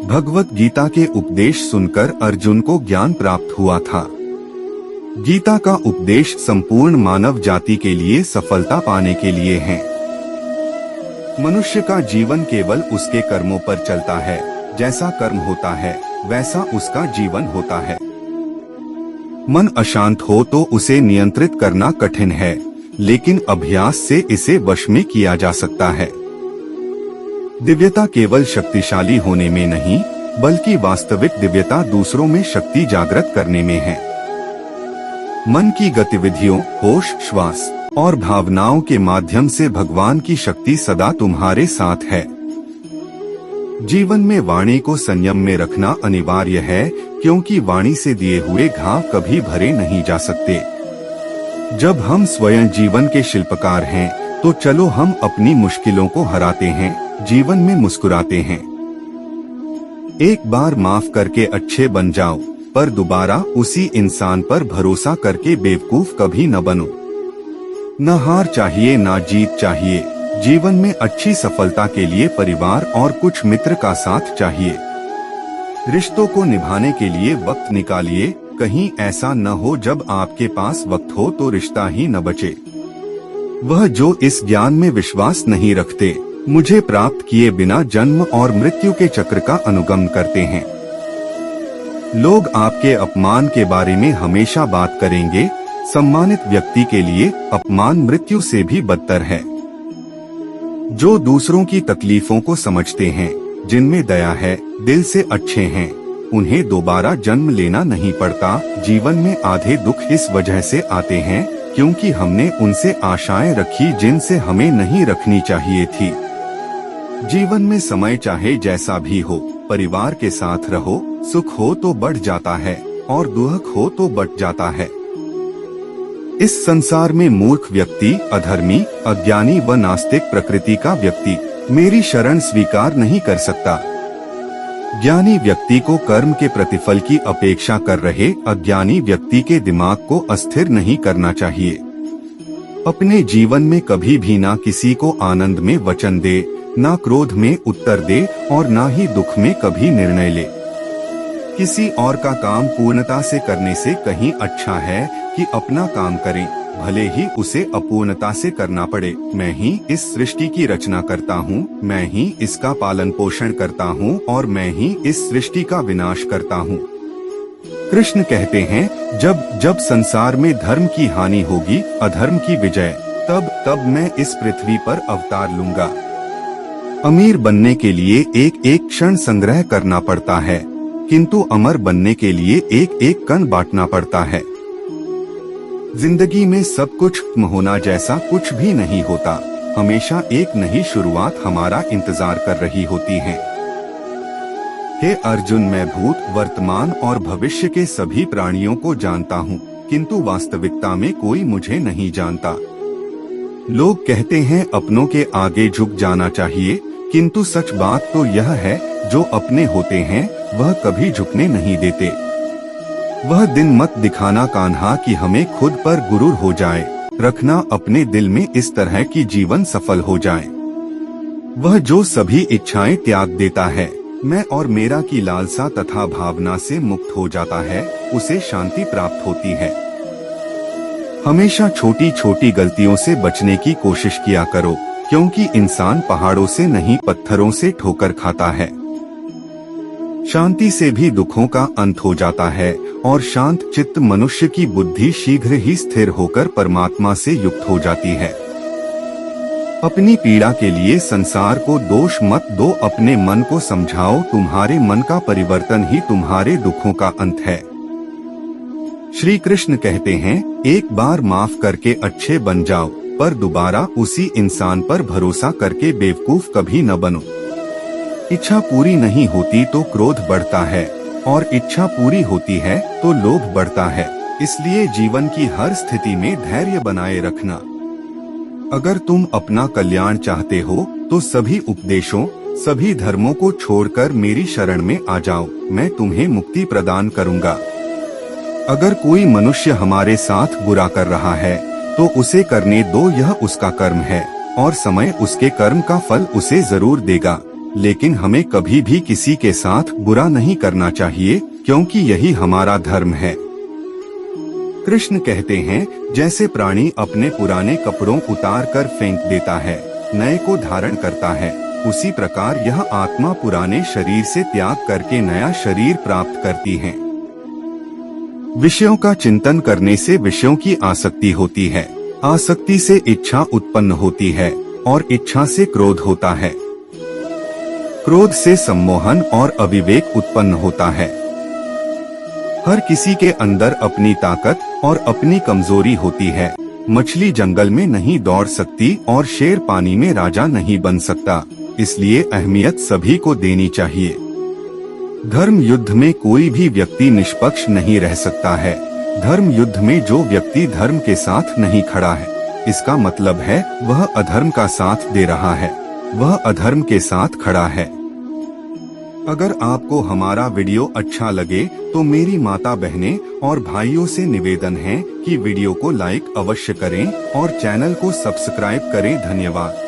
भगवत गीता के उपदेश सुनकर अर्जुन को ज्ञान प्राप्त हुआ था। गीता का उपदेश संपूर्ण मानव जाति के लिए सफलता पाने के लिए है। मनुष्य का जीवन केवल उसके कर्मों पर चलता है। जैसा कर्म होता है वैसा उसका जीवन होता है। मन अशांत हो तो उसे नियंत्रित करना कठिन है, लेकिन अभ्यास से इसे वश में किया जा सकता है। दिव्यता केवल शक्तिशाली होने में नहीं, बल्कि वास्तविक दिव्यता दूसरों में शक्ति जागृत करने में है। मन की गतिविधियों, होश, श्वास और भावनाओं के माध्यम से भगवान की शक्ति सदा तुम्हारे साथ है। जीवन में वाणी को संयम में रखना अनिवार्य है, क्योंकि वाणी से दिए हुए घाव कभी भरे नहीं जा सकते। जब हम स्वयं जीवन के शिल्पकार हैं, तो चलो हम अपनी मुश्किलों को हराते हैं, जीवन में मुस्कुराते हैं। एक बार माफ करके अच्छे बन जाओ, पर दोबारा उसी इंसान पर भरोसा करके बेवकूफ कभी न बनो। न हार चाहिए न जीत चाहिए। जीवन में अच्छी सफलता के लिए परिवार और कुछ मित्र का साथ चाहिए। रिश्तों को निभाने के लिए वक्त निकालिए, कहीं ऐसा न हो जब आपके पास वक्त हो तो रिश्ता ही न बचे। वह जो इस ज्ञान में विश्वास नहीं रखते, मुझे प्राप्त किए बिना जन्म और मृत्यु के चक्र का अनुगमन करते हैं। लोग आपके अपमान के बारे में हमेशा बात करेंगे। सम्मानित व्यक्ति के लिए अपमान मृत्यु से भी बदतर है। जो दूसरों की तकलीफों को समझते हैं, जिनमें दया है, दिल से अच्छे हैं, उन्हें दोबारा जन्म लेना नहीं पड़ता। जीवन में आधे दुख इस वजह से आते हैं क्योंकि हमने उनसे आशाएं रखी जिनसे हमें नहीं रखनी चाहिए थी। जीवन में समय चाहे जैसा भी हो, परिवार के साथ रहो। सुख हो तो बढ़ जाता है और दुख हो तो बट जाता है। इस संसार में मूर्ख व्यक्ति, अधर्मी, अज्ञानी व नास्तिक प्रकृति का व्यक्ति मेरी शरण स्वीकार नहीं कर सकता। ज्ञानी व्यक्ति को कर्म के प्रतिफल की अपेक्षा कर रहे अज्ञानी व्यक्ति के दिमाग को अस्थिर नहीं करना चाहिए। अपने जीवन में कभी भी ना किसी को आनंद में वचन दे, ना क्रोध में उत्तर दे और ना ही दुख में कभी निर्णय ले। किसी और का काम पूर्णता से करने से कहीं अच्छा है कि अपना काम करें, भले ही उसे अपूर्णता से करना पड़े। मैं ही इस सृष्टि की रचना करता हूँ, मैं ही इसका पालन पोषण करता हूँ और मैं ही इस सृष्टि का विनाश करता हूँ। कृष्ण कहते हैं, जब जब संसार में धर्म की हानि होगी, अधर्म की विजय, तब तब मैं इस पृथ्वी पर अवतार लूंगा। अमीर बनने के लिए एक एक क्षण संग्रह करना पड़ता है, किंतु अमर बनने के लिए एक एक कण बांटना पड़ता है। जिंदगी में सब कुछ होना जैसा कुछ भी नहीं होता। हमेशा एक नई शुरुआत हमारा इंतजार कर रही होती है। हे अर्जुन, मैं भूत, वर्तमान और भविष्य के सभी प्राणियों को जानता हूँ, किंतु वास्तविकता में कोई मुझे नहीं जानता। लोग कहते हैं अपनों के आगे झुक जाना चाहिए, किंतु सच बात तो यह है, जो अपने होते हैं वह कभी झुकने नहीं देते। वह दिन मत दिखाना कान्हा कि हमें खुद पर गुरूर हो जाए, रखना अपने दिल में इस तरह की जीवन सफल हो जाए। वह जो सभी इच्छाएं त्याग देता है, मैं और मेरा की लालसा तथा भावना से मुक्त हो जाता है, उसे शांति प्राप्त होती है। हमेशा छोटी छोटी गलतियों से बचने की कोशिश किया करो, क्योंकि इंसान पहाड़ों से नहीं पत्थरों से ठोकर खाता है। शांति से भी दुखों का अंत हो जाता है और शांत चित्त मनुष्य की बुद्धि शीघ्र ही स्थिर होकर परमात्मा से युक्त हो जाती है। अपनी पीड़ा के लिए संसार को दोष मत दो, अपने मन को समझाओ। तुम्हारे मन का परिवर्तन ही तुम्हारे दुखों का अंत है। श्री कृष्ण कहते हैं, एक बार माफ करके अच्छे बन जाओ, पर दोबारा उसी इंसान पर भरोसा करके बेवकूफ कभी न बनो। इच्छा पूरी नहीं होती तो क्रोध बढ़ता है और इच्छा पूरी होती है तो लोभ बढ़ता है। इसलिए जीवन की हर स्थिति में धैर्य बनाए रखना। अगर तुम अपना कल्याण चाहते हो तो सभी उपदेशों, सभी धर्मों को छोड़कर मेरी शरण में आ जाओ, मैं तुम्हें मुक्ति प्रदान करूंगा। अगर कोई मनुष्य हमारे साथ बुरा कर रहा है तो उसे करने दो, यह उसका कर्म है और समय उसके कर्म का फल उसे जरूर देगा। लेकिन हमें कभी भी किसी के साथ बुरा नहीं करना चाहिए, क्योंकि यही हमारा धर्म है। कृष्ण कहते हैं, जैसे प्राणी अपने पुराने कपड़ों उतार कर फेंक देता है, नए को धारण करता है, उसी प्रकार यह आत्मा पुराने शरीर से त्याग करके नया शरीर प्राप्त करती है। विषयों का चिंतन करने से विषयों की आसक्ति होती है, आसक्ति से इच्छा उत्पन्न होती है और इच्छा से क्रोध होता है, क्रोध से सम्मोहन और अविवेक उत्पन्न होता है। हर किसी के अंदर अपनी ताकत और अपनी कमजोरी होती है। मछली जंगल में नहीं दौड़ सकती और शेर पानी में राजा नहीं बन सकता, इसलिए अहमियत सभी को देनी चाहिए। धर्म युद्ध में कोई भी व्यक्ति निष्पक्ष नहीं रह सकता है। धर्म युद्ध में जो व्यक्ति धर्म के साथ नहीं खड़ा है, इसका मतलब है वह अधर्म का साथ दे रहा है, वह अधर्म के साथ खड़ा है। अगर आपको हमारा वीडियो अच्छा लगे तो मेरी माता बहनें और भाइयों से निवेदन है कि वीडियो को लाइक अवश्य करें और चैनल को सब्सक्राइब करें। धन्यवाद।